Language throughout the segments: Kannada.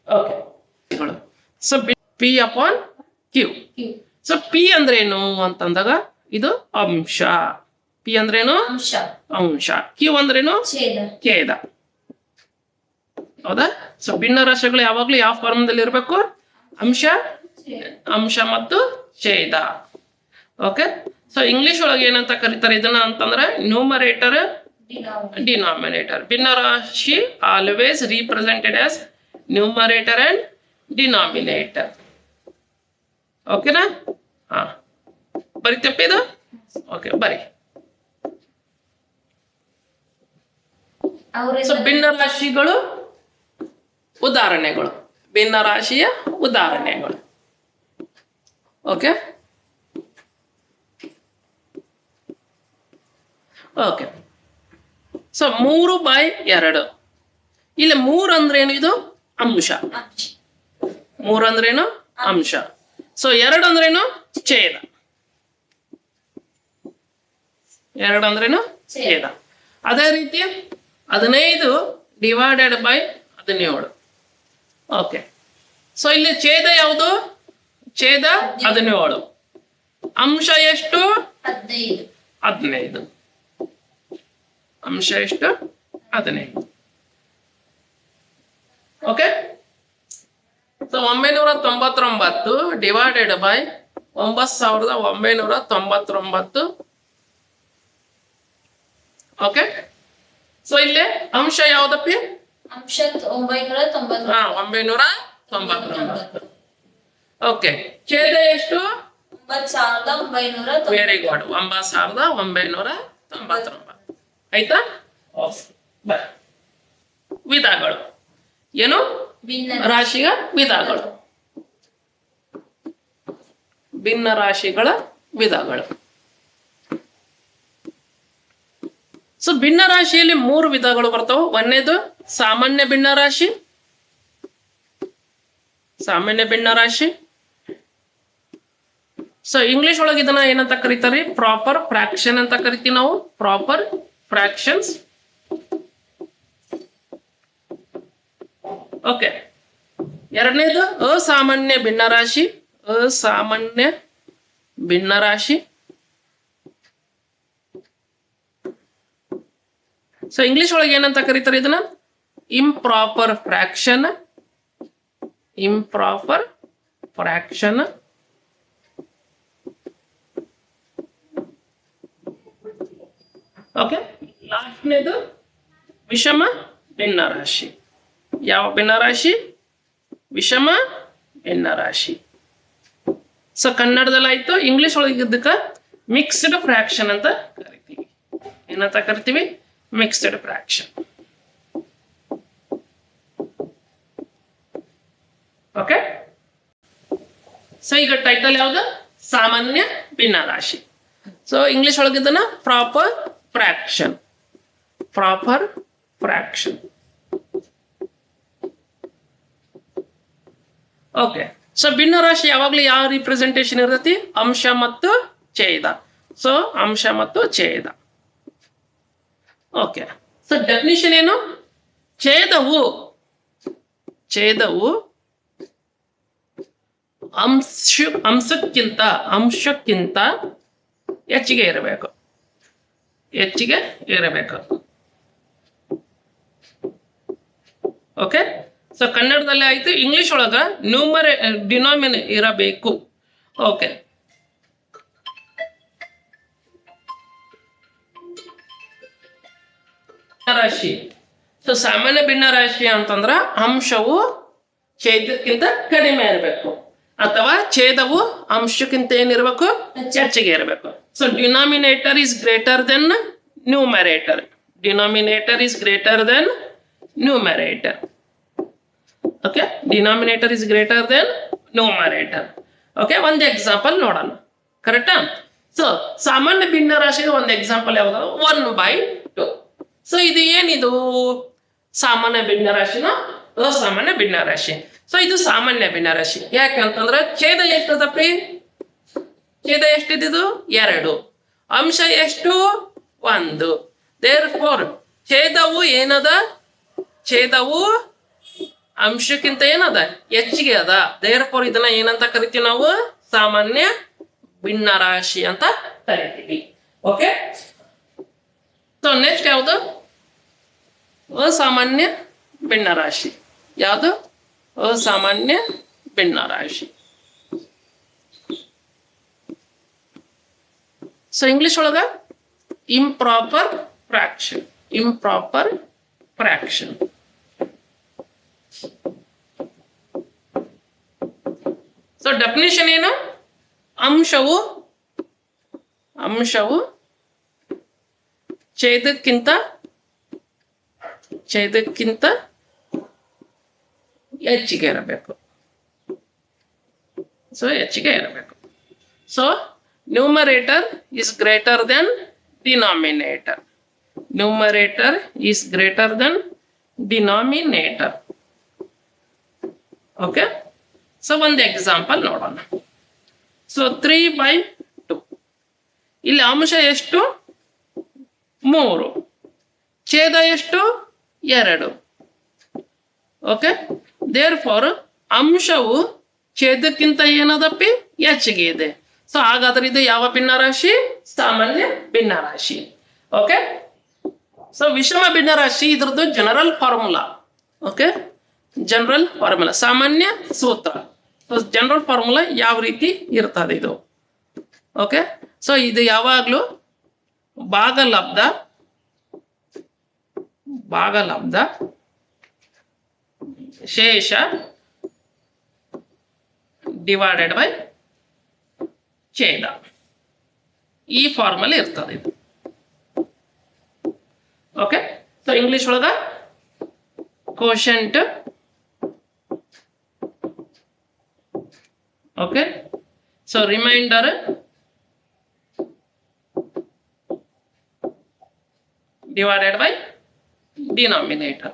Okay. So P upon Q. So P ಅಂದ್ರೆ ಏನು ಅಂತಂದಾಗ ಇದು ಅಂಶ. ಪಿ ಅಂದ್ರೇನು ಅಂಶ. ಕ್ಯೂ ಅಂದ್ರೇನು ಛೇದ. ಹೌದಾ? ಸೊ ಭಿನ್ನ ರಾಶಿಗಳು ಯಾವಾಗ್ಲೂ ಯಾವ ಫಾರ್ಮ್ದಲ್ಲಿ ಇರಬೇಕು? ಅಂಶ ಮತ್ತು ಛೇದ. ಓಕೆ. ಸೊ ಇಂಗ್ಲಿಷ್ ಒಳಗೆ ಏನಂತ ಕರೀತಾರೆ ಇದನ್ನ ಅಂತಂದ್ರೆ ನ್ಯೂಮರೇಟರ್, ಡಿನಾಮಿನೇಟರ್. ಭಿನ್ನ ರಾಶಿ always represented as numerator and denominator. ಓಕೆನಾ? ಹಾ, ಬರಿತಪ್ಪ ಇದು? ಓಕೆ, ಬರಿ. ಸೊ ಭಿನ್ನ ರಾಶಿಗಳು ಉದಾಹರಣೆಗಳು. ಭಿನ್ನ ರಾಶಿಯ ಉದಾಹರಣೆಗಳು. ಓಕೆ. ಓಕೆ. ಸೊ 3/2. ಇಲ್ಲಿ 3 ಅಂದ್ರೇನು? ಇದು ಅಂಶ. 3 ಅಂದ್ರೇನು? ಅಂಶ. ಸೊ 2 ಅಂದ್ರೇನು? ಛೇದ. 2 ಅಂದ್ರೇನು? ಛೇದ. ಅದೇ ರೀತಿ 15 ಡಿವೈಡೆಡ್ ಬೈ 17. ಓಕೆ. ಸೊ ಇಲ್ಲಿ ಛೇದ ಯಾವುದು? ಛೇದ 17. ಅಂಶ ಎಷ್ಟು? 15. ಅಂಶ ಎಷ್ಟು? 15. Okay. So 999 divided by 9999. Okay. So ಇಲ್ಲಿ ಅಂಶ ಯಾವ್ದಪ್ಪಿ? ಅಂಶ 999. ಓಕೆ. ಛೇದ ಎಷ್ಟು? 9,999. Very good. 9,999. ಆಯ್ತಾ? ವಿಧಗಳು ಏನು? ರಾಶಿಯ ವಿಧಗಳು. ಭಿನ್ನ ರಾಶಿಗಳ ವಿಧಗಳು. ಸೊ ಭಿನ್ನ ರಾಶಿಯಲ್ಲಿ 3 ವಿಧಗಳು ಬರ್ತಾವೆ. ಒಂದನೇದು ಸಾಮಾನ್ಯ ಭಿನ್ನ ರಾಶಿ. ಸಾಮಾನ್ಯ ಭಿನ್ನ ರಾಶಿ. ಸೊ ಇಂಗ್ಲಿಷ್ ಒಳಗೆ ಇದನ್ನ ಏನಂತ ಕರೀತಾರೆ? ಪ್ರಾಪರ್ ಫ್ರಾಕ್ಷನ್ ಅಂತ ಕರಿತೀವಿ ನಾವು. Proper fractions. ಓಕೆ. ಎರಡನೇದು ಅಸಾಮಾನ್ಯ ಭಿನ್ನ ರಾಶಿ. ಅಸಾಮಾನ್ಯ ಭಿನ್ನ ರಾಶಿ. ಸೊ ಇಂಗ್ಲಿಷ್ ಒಳಗೆ ಏನಂತ ಕರೀತಾರೆ ಇದನ್ನ? Improper fraction. Improper fraction. Okay. ಲಾಸ್ಟ್ನೇದು ವಿಷಮ ಭಿನ್ನ ರಾಶಿ. ಯಾವ ಭಿನ್ನ ರಾಶಿ? ವಿಷಮ ಭಿನ್ನ ರಾಶಿ. ಸೊ ಕನ್ನಡದಲ್ಲಿ ಆಯ್ತು. ಇಂಗ್ಲಿಷ್ ಒಳಗೆ ಇದಕ್ಕೆ ಮಿಕ್ಸ್ಡ್ ಫ್ರಾಕ್ಷನ್ ಅಂತ ಕರಿತೀವಿ. ಏನಂತ ಕರಿತೀವಿ? Mixed fraction. ಓಕೆ. ಸೊ ಈಗ ಟೈಟಲ್ ಯಾವುದು? ಸಾಮಾನ್ಯ ಭಿನ್ನ ರಾಶಿ. ಸೊ ಇಂಗ್ಲಿಷ್ ಒಳಗೆ ಇದನ್ನ proper fraction. Proper fraction. Okay. So ಭಿನ್ನ ರಾಶಿ ಯಾವಾಗಲೂ ಯಾವ ರಿಪ್ರೆಸೆಂಟೇಷನ್ ಇರ್ತೈತಿ? ಅಂಶ ಮತ್ತು ಛೇದ. ಸೊ ಅಂಶ ಮತ್ತು ಛೇದ. ಓಕೆ. ಸೊ ಡೆಫಿನಿಷನ್ ಏನು? ಛೇದವು ಅಂಶಕ್ಕಿಂತ ಹೆಚ್ಚಿಗೆ ಇರಬೇಕು. ಹೆಚ್ಚಿಗೆ ಇರಬೇಕು. ಓಕೆ. ಸೊ ಕನ್ನಡದಲ್ಲಿ ಆಯ್ತು. ಇಂಗ್ಲಿಷ್ ಒಳಗ ಡಿನಾಮಿನೇಟರ್ ಇರಬೇಕು. ಓಕೆ. ರಾಶಿ. ಸೊ ಸಾಮಾನ್ಯ ಭಿನ್ನ ರಾಶಿ ಅಂತಂದ್ರ ಅಂಶವು ಛೇದಕ್ಕಿಂತ ಕಡಿಮೆ ಇರಬೇಕು ಅಥವಾ ಛೇದವು ಅಂಶಕ್ಕಿಂತ ಏನಿರಬೇಕು? ಹೆಚ್ಚಿಗೆ ಇರಬೇಕು. So denominator is greater than numerator. Denominator is greater than numerator. Okay. Denominator is greater than numerator. Okay. ಒಂದು ಎಕ್ಸಾಂಪಲ್ ನೋಡೋಣ. ಕರೆಕ್ಟಾ? ಸೊ ಸಾಮಾನ್ಯ ಭಿನ್ನ ರಾಶಿಗೆ ಒಂದು ಎಕ್ಸಾಂಪಲ್ ಯಾವ್ದು? 1/2. ಸೊ ಇದು ಏನಿದು? ಸಾಮಾನ್ಯ ಭಿನ್ನ ರಾಶಿನ ಅಸಾಮಾನ್ಯ ಭಿನ್ನ ರಾಶಿ. ಸೊ ಇದು ಸಾಮಾನ್ಯ ಭಿನ್ನ ರಾಶಿ. ಯಾಕಂತಂದ್ರೆ ಛೇದ ಎಷ್ಟದಪ್ರಿ? ಛೇದ ಎಷ್ಟಿದ್ದು? 2. ಅಂಶ ಎಷ್ಟು? 1. ದೇರ್ಫೋರ್ ಛೇದವು ಏನದ? ಛೇದವು ಅಂಶಕ್ಕಿಂತ ಏನದ ಹೆಚ್ಚಿಗೆ ಅದ. ದೇರ್ಫೋರ್ ಇದನ್ನ ಏನಂತ ಕರಿತೀವಿ ನಾವು? ಸಾಮಾನ್ಯ ಭಿನ್ನರಾಶಿ ಅಂತ ಕರಿತೀವಿ. ಓಕೆ, ಸೊ ನೆಕ್ಸ್ಟ್ ಯಾವುದು? ಅಸಾಮಾನ್ಯ ಭಿನ್ನರಾಶಿ. ಯಾವುದು? ಅಸಾಮಾನ್ಯ ಭಿನ್ನರಾಶಿ. ಸೊ ಇಂಗ್ಲಿಷ್ ಒಳಗ improper fraction. Improper fraction. So definition ಏನು? ಅಂಶವು ಛೇದಕ್ಕಿಂತ ಹೆಚ್ಚಿಗೆ ಇರಬೇಕು. ಸೊ ಹೆಚ್ಚಿಗೆ ಇರಬೇಕು. So numerator is greater than denominator. Numerator is greater than denominator. Okay, so ಒಂದು ಎಕ್ಸಾಂಪಲ್ ನೋಡೋಣ. ಸೊ 3/2. ಇಲ್ಲಿ ಅಂಶ ಎಷ್ಟು? 3. ಛೇದ ಎಷ್ಟು? 2. ಓಕೆ, ದೇರ್ ಫಾರ್ ಅಂಶವು ಛೇದಕ್ಕಿಂತ ಏನದಪ್ಪಿ? ಹೆಚ್ಚಿಗೆ ಇದೆ. ಸೊ ಹಾಗಾದ್ರೆ ಇದು ಯಾವ ಭಿನ್ನರಾಶಿ? ಸಾಮಾನ್ಯ ಭಿನ್ನರಾಶಿ. ಓಕೆ, ಸೊ ವಿಷಮ ಭಿನ್ನರಾಶಿ ಇದ್ರದ್ದು general formula. Okay, general formula, ಸಾಮಾನ್ಯ ಸೂತ್ರ. ಸೊ ಜನರಲ್ ಫಾರ್ಮುಲಾ ಯಾವ ರೀತಿ ಇರ್ತದೆ ಇದು? ಓಕೆ, ಸೊ ಇದು ಯಾವಾಗ್ಲೂ ಭಾಗಲಬ್ಧ ಶೇಷ ಡಿವೈಡೆಡ್ ಬೈ ಛೇದ, ಈ ಫಾರ್ಮುಲಾ ಇರ್ತದೆ ಇದು. ಓಕೆ, ಸೊ ಇಂಗ್ಲಿಷ್ ಒಳಗ quotient. Okay, so remainder divided by denominator.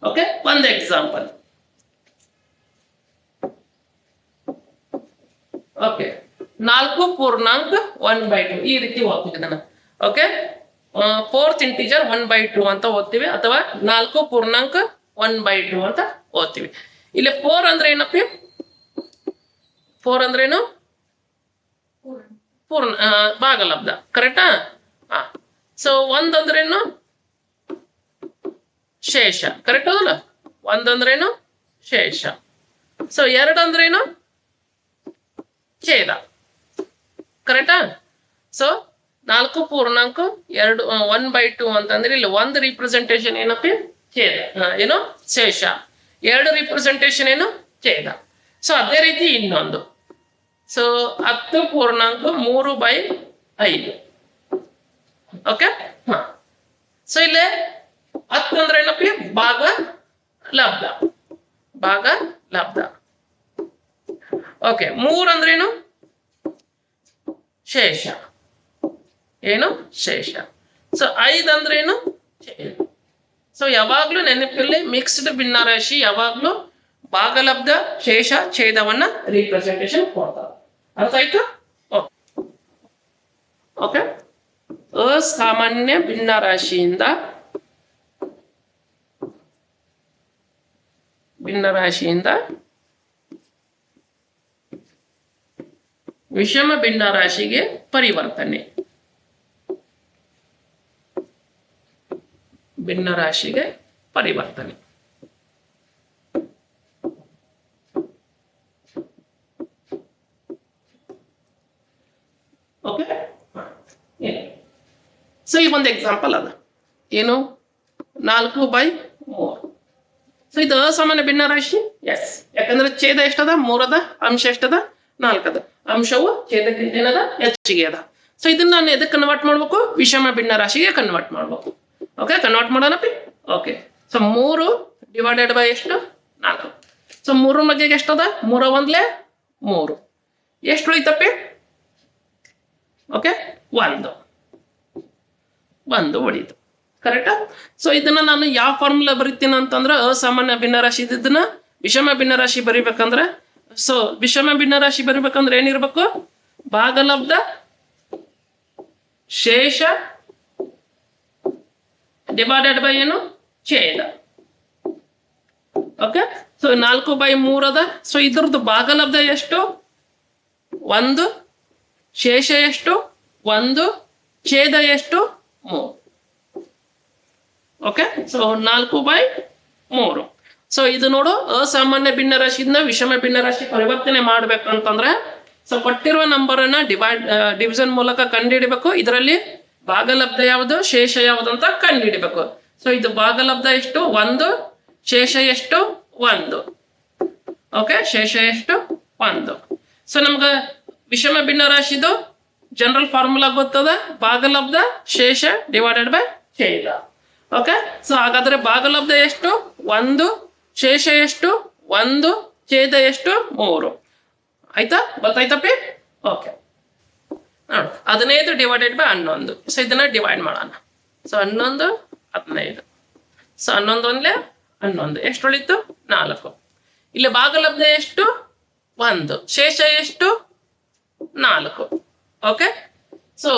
Okay, ಒಂದು ಎಕ್ಸಾಂಪಲ್. ಓಕೆ, 4.1/2 ಈ ರೀತಿ ಓದ್ತೀವಿ ಇದನ್ನ. ಓಕೆ, 4th ಇಂಟಿಜರ್ 1/2 ಅಂತ ಓದ್ತೀವಿ, ಅಥವಾ 4.1/2 ಅಂತ ಓದ್ತೀವಿ. ಇಲ್ಲಿ 4 ಅಂದ್ರೆ ಏನಪ್ಪಿ? 4 ಅಂದ್ರೇನು? ಪೂರ್ಣ ಭಾಗಲಬ್ಧ. ಕರೆಕ್ಟಾ? ಸೊ 1 ಅಂದ್ರೇನು? ಶೇಷ. ಕರೆಕ್ಟ್ ಅದಲ್ಲ? 1 ಅಂದ್ರೇನು? ಶೇಷ. ಸೊ 2 ಅಂದ್ರೇನು? ಛೇದ. ಕರೆಕ್ಟಾ? ಸೊ 4.2 1/2 ಅಂತಂದ್ರೆ ಇಲ್ಲಿ 1 ರಿಪ್ರೆಸೆಂಟೇಷನ್ ಏನಪ್ಪಿ? ಛೇದ. ಏನು? ಶೇಷ. 2 ರಿಪ್ರೆಸೆಂಟೇಷನ್ ಏನು? ಛೇದ. ಸೊ ಅದೇ ರೀತಿ ಇನ್ನೊಂದು. ಸೊ 10.3/5. ಓಕೆ, ಸೊ ಇಲ್ಲಿ 10 ಅಂದ್ರೆ ಏನಪ್ಪಿ? ಭಾಗಲಬ್ಧ. ಓಕೆ, 3 ಅಂದ್ರೇನು? ಶೇಷ. ಏನು? ಶೇಷ. ಸೊ 5 ಅಂದ್ರೇನು? ಛೇದ. ಸೊ ಯಾವಾಗ್ಲೂ ನೆನಪಿಲ್ಲಿ ಮಿಕ್ಸ್ಡ್ ಭಿನ್ನರಾಶಿ ಯಾವಾಗ್ಲೂ ಭಾಗಲಬ್ಧ, ಶೇಷ, ಛೇದವನ್ನ ರಿಪ್ರೆಸೆಂಟೇಷನ್ ಕೊಡ್ತಾರೆ. ಅರ್ಥ ಆಯ್ತು? ಓಕೆ, ಅಸಾಮಾನ್ಯ ಭಿನ್ನರಾಶಿಯಿಂದ ವಿಷಮ ಭಿನ್ನರಾಶಿಗೆ ಪರಿವರ್ತನೆ. ಓಕೆ, ಸೊ ಈ ಒಂದು ಎಕ್ಸಾಂಪಲ್ ಅದ. ಏನು? 4/3. ಸೊ ಇದು ಅಸಾಮಾನ್ಯ ಭಿನ್ನರಾಶಿ. ಎಸ್, ಯಾಕಂದ್ರೆ ಛೇದ ಎಷ್ಟದ? 3 ಅದ. ಅಂಶ ಎಷ್ಟದ? 4 ಅದ. ಅಂಶವು ಛೇದಕ್ಕಿಂತ ಏನದ? ಹೆಚ್ಚಿಗೆ ಅದ. ಸೊ ಇದನ್ನ ನಾನು ಎದಕ್ಕೆ ಕನ್ವರ್ಟ್ ಮಾಡ್ಬೇಕು? ವಿಷಮ ಭಿನ್ನರಾಶಿಗೆ ಕನ್ವರ್ಟ್ ಮಾಡ್ಬೇಕು. ಓಕೆ, ಕನ್ವರ್ಟ್ ಮಾಡೋಣಪ್ಪಿ. ಓಕೆ, ಸೊ 3 ಡಿವೈಡೆಡ್ ಬೈ ಎಷ್ಟು? 4. ಸೊ 3 ಮಧ್ಯೆಗೆ ಎಷ್ಟದ? 3 1 3. ಎಷ್ಟು ಉಳಿತಪ್ಪಿ? ಓಕೆ, 1 ಉಳಿತು. ಕರೆಕ್ಟಾ? ಸೊ ಇದನ್ನ ನಾನು ಯಾವ ಫಾರ್ಮುಲಾ ಬರೀತೀನಿ ಅಂತಂದ್ರೆ, ಅಸಾಮಾನ್ಯ ಭಿನ್ನರಾಶಿ ಇದನ್ನ ವಿಷಮ ಭಿನ್ನರಾಶಿ ಬರಿಬೇಕಂದ್ರೆ, ಸೊ ವಿಷಮ ಭಿನ್ನರಾಶಿ ಬರಿಬೇಕಂದ್ರೆ ಏನಿರ್ಬೇಕು? ಭಾಗಲಬ್ಧ, ಶೇಷ, ಡಿವೈಡೆಡ್ ಬೈ ಏನು ಛೇದ. ಓಕೆ, ಸೊ 4/3 ಅದ. ಸೊ ಇದ್ರದ್ದು ಭಾಗಲಬ್ಧ ಎಷ್ಟು 1, ಶೇಷ ಎಷ್ಟು 1, ಛೇದ ಎಷ್ಟು 3. Okay, so 4/3. ಸೊ ಇದು ನೋಡು, ಅಸಾಮಾನ್ಯ ಭಿನ್ನರಾಶಿಯಿಂದ ವಿಷಮ ಭಿನ್ನರಾಶಿ ಪರಿವರ್ತನೆ ಮಾಡ್ಬೇಕಂತಂದ್ರೆ ಸೊ ಕೊಟ್ಟಿರುವ ನಂಬರ್ ಅನ್ನ ಡಿವಿಷನ್ ಮೂಲಕ ಕಂಡುಹಿಡಿಬೇಕು. ಇದರಲ್ಲಿ ಭಾಗಲಬ್ಧ ಯಾವುದು ಶೇಷ ಯಾವುದು ಅಂತ ಕಂಡುಹಿಡಿಬೇಕು. ಸೊ ಇದು ಭಾಗಲಬ್ಧ ಎಷ್ಟು 1, ಶೇಷ ಎಷ್ಟು 1. ಓಕೆ, ಶೇಷ ಎಷ್ಟು 1. ಸೊ ನಮ್ಗೆ ವಿಷಮ ಭಿನ್ನರಾಶಿದು ಜನರಲ್ ಫಾರ್ಮುಲಾ ಗೊತ್ತದ, ಭಾಗಲಬ್ಧ ಶೇಷ ಡಿವೈಡೆಡ್ ಬೈ ಛೇದ. ಓಕೆ, ಸೊ ಹಾಗಾದ್ರೆ ಭಾಗಲಬ್ಧ ಎಷ್ಟು 1, ಶೇಷ ಎಷ್ಟು 1, ಛೇದ ಎಷ್ಟು 3. ಆಯ್ತಾ, ಗೊತ್ತಾಯ್ತಪ್ಪಿ? ಓಕೆ, ನೋಡು 15 ಡಿವೈಡೆಡ್ ಬೈ 11. ಸೊ ಇದನ್ನ ಡಿವೈಡ್ ಮಾಡೋಣ. ಸೊ 11, 15. ಸೊ 11 ಒಂದ್ಲೆ 11, ಎಷ್ಟು ಉಳಿತು 4. ಇಲ್ಲಿ ಭಾಗಲಬ್ಧ ಎಷ್ಟು 1, ಶೇಷ ಎಷ್ಟು 4. ಓಕೆ, ಸೊ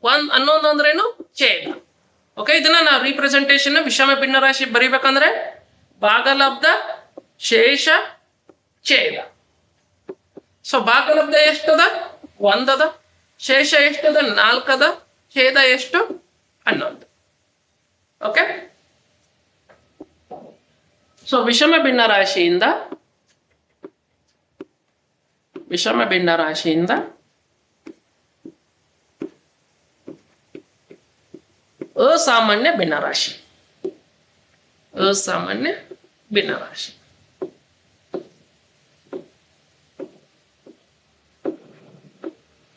11 ಅಂದ್ರೇನು ಛೇದ. ಓಕೆ, ಇದನ್ನ ನಾವು ರೀಪ್ರೆಸೆಂಟೇಷನ್ ವಿಷಮ ಭಿನ್ನರಾಶಿ ಬರಿಬೇಕಂದ್ರೆ ಭಾಗಲಬ್ಧ ಶೇಷ ಛೇದ. ಸೊ ಭಾಗಲಬ್ಧ ಎಷ್ಟದ 1 ಅದ, ಶೇಷ ಎಷ್ಟದ 4 ಅದ, ಛೇದ ಎಷ್ಟು 11. ಓಕೆ, ಸೊ ವಿಷಮ ಭಿನ್ನರಾಶಿಯಿಂದ ಅಸಾಮಾನ್ಯ ಭಿನ್ನರಾಶಿ.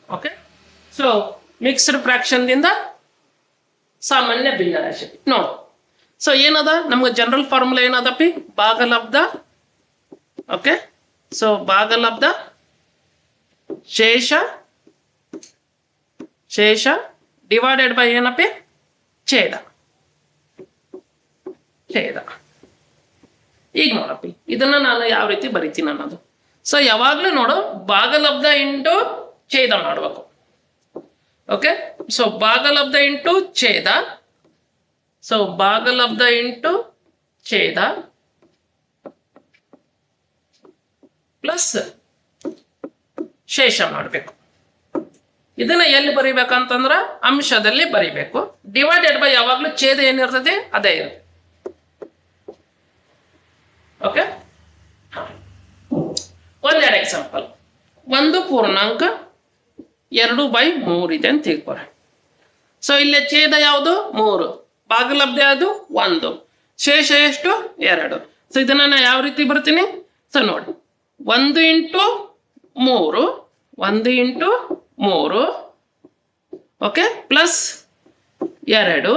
ಓಕೆ, ಸೊ ಮಿಕ್ಸ್ಡ್ ಫ್ರಾಕ್ಷನ್ ದಿಂದ ಸಾಮಾನ್ಯ ಭಿನ್ನರಾಶಿ ನೋಡು. ಸೊ ಏನದ ನಮ್ಗೆ ಜನರಲ್ ಫಾರ್ಮುಲಾ ಏನದಪ್ಪಿ, ಭಾಗಲಬ್ಧ. ಓಕೆ, ಸೊ ಭಾಗಲಬ್ಧ ಶೇಷ ಡಿವೈಡೆಡ್ ಬೈ ಏನಪ್ಪಿ ಛೇದ. ಈಗ ನೋಡಪ್ಪಿ ಇದನ್ನ ನಾನು ಯಾವ ರೀತಿ ಬರಿತೀನಿ ಅನ್ನೋದು. ಸೊ ಯಾವಾಗ್ಲೂ ನೋಡು ಭಾಗಲಬ್ಧ ಇಂಟು ಛೇದ ಮಾಡ್ಬೇಕು. ಓಕೆ, ಸೊ ಭಾಗಲಬ್ಧ ಇಂಟು ಛೇದ. ಸೊ ಭಾಗಲಬ್ಧ ಇಂಟು ಛೇದ ಪ್ಲಸ್ ಶೇಷ ಮಾಡಬೇಕು. ಇದನ್ನ ಎಲ್ಲಿ ಬರಿಬೇಕಂತಂದ್ರ ಅಂಶದಲ್ಲಿ ಬರಿಬೇಕು. ಡಿವೈಡೆಡ್ ಬೈ ಯಾವಾಗ್ಲೂ ಛೇದ ಏನಿರ್ತದೆ ಅದೇ ಇರುತ್ತೆ. ಓಕೆ, ಒಂದೆರಡು ಎಕ್ಸಾಂಪಲ್. 1.2/3 ಇದೆ ಅಂತ ತಿಳ್ಕೊರಿ. ಸೊ ಇಲ್ಲಿ ಛೇದ ಯಾವುದು 3, ಭಾಗಲಬ್ಧ ಯಾವುದು 1, ಶೇಷ ಎಷ್ಟು 2. ಸೊ ಇದನ್ನ ನಾನು ಯಾವ ರೀತಿ ಬರ್ತೀನಿ? ಸೊ ನೋಡಿ 1 × 3 ಓಕೆ ಪ್ಲಸ್ 2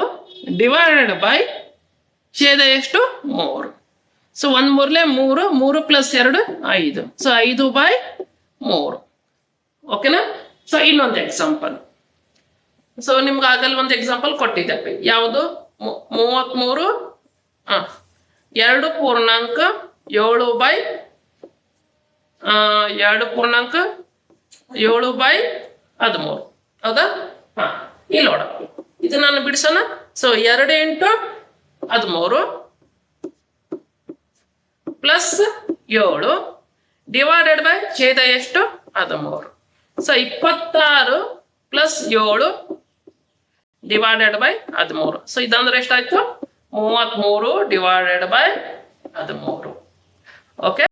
ಡಿವೈಡೆಡ್ ಬೈ ಛೇದ ಎಷ್ಟು 3. So 1 3 3 plus 2 5. ಸೊ 5/3. ಓಕೆನಾ? ಸೊ ಇನ್ನೊಂದು ಎಕ್ಸಾಂಪಲ್. ಸೊ ನಿಮ್ಗೆ ಆಗಲ್ಲ ಒಂದು ಎಕ್ಸಾಂಪಲ್ ಕೊಟ್ಟಿದ್ದೆ. ಯಾವುದು 33 2.7/13 ಹೌದಾ? ಇಲ್ಲಿ ನೋಡ ಇದು ನಾನು ಬಿಡಿಸೋಣ. ಸೊ 2 × 13 ಪ್ಲಸ್ 7 ಡಿವೈಡೆಡ್ ಬೈ ಛೇದ ಎಷ್ಟು 13. So 26 plus 7 divided by 13. So ಇದಂದ್ರೆ ಎಷ್ಟಾಯ್ತು 33 ಡಿವೈಡೆಡ್ ಬೈ 13. ಓಕೆ.